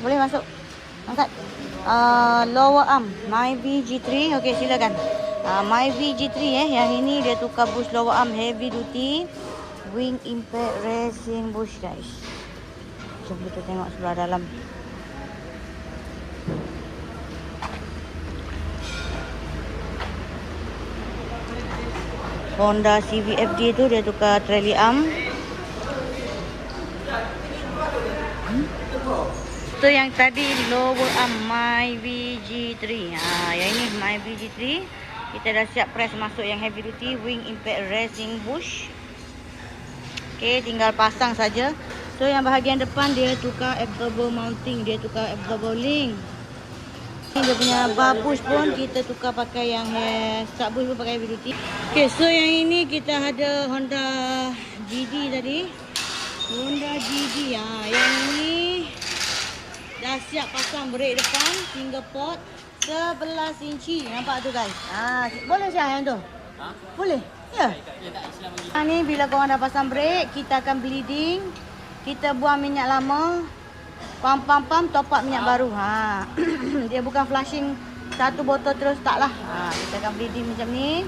Boleh masuk. Angkat. Lower arm. Myvi G3. Okey, silakan. Myvi G3 yang ini dia tukar bush lower arm heavy duty wing impact racing bush guys. Jom kita tengok sebelah dalam. Honda CVFD tu dia tukar trailing arm. Tu yang tadi lower arm Myvi G3. Yang ini Myvi G3. Kita dah siap press masuk yang heavy duty wing impact racing bush. Okey, tinggal pasang saja. So yang bahagian depan dia tukar absorbable mounting, dia tukar absorbable link. Dia punya bar bush pun kita tukar pakai yang start bush pun pakai heavy duty. Okey, so yang ini kita ada Honda GD tadi. Honda GD yang ini dah siap pasang brake depan single port 11 inci. Nampak tu guys. Boleh siap yang tu? Boleh? Ya. Ni bila korang dah pasang brake, kita akan bleeding. Kita buang minyak lama. Pam top up minyak baru. Dia bukan flushing satu botol terus tak lah. Kita akan bleeding macam ni.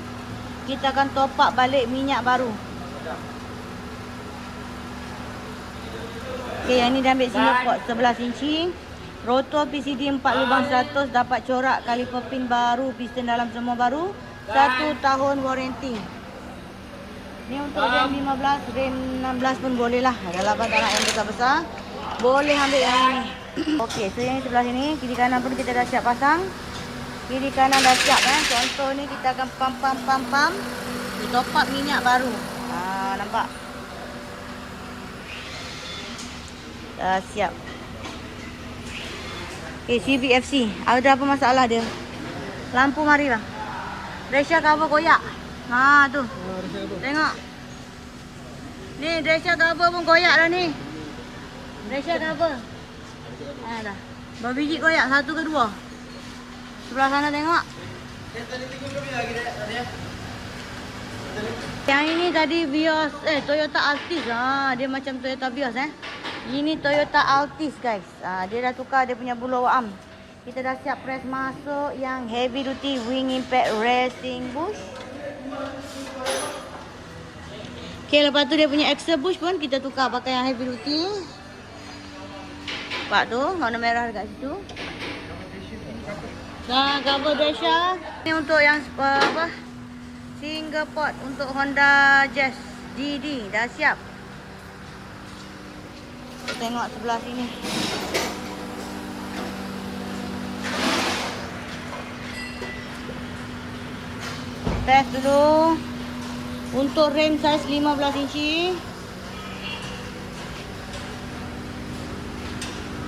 Kita akan top up balik minyak baru. Okey, yang ni dia ambil single port 11 inci. Rotor PCD 4 lubang 100, dapat corak kaliper pin baru, piston dalam semua baru. 1 tahun warranty. Ni untuk rem 15, rem 16 pun boleh lah. Kalau abang tak nak yang besar-besar, boleh ambil yang ini. Okey, so yang sebelah sini, kiri kanan pun kita dah siap pasang. Kiri kanan dah siap Contoh ni kita akan pam. Top up minyak baru. Nampak? Dah siap. Okay, CVFC. Ada apa masalah dia? Lampu marilah. Dresha cover koyak. Tu. Tengok. Ni Dresha cover pun koyak dah ni. Dresha cover. Dah. Berapa biji koyak? 1 ke 2? Sebelah sana tengok. Yang ini tadi Vios, Toyota Altis. Dia macam Toyota Vios Ini Toyota Altis guys. Dia dah tukar dia punya blower arm. Kita dah siap press masuk yang heavy duty wing impact racing bush. Okay, lepas tu dia punya extra bush pun kita tukar pakai yang heavy duty. Nampak tu warna merah dekat situ. Cover Dresha. Ni untuk yang single port untuk Honda Jazz GD dah siap. Kita tengok sebelah sini. Test dulu. Untuk rem saiz 15 inci.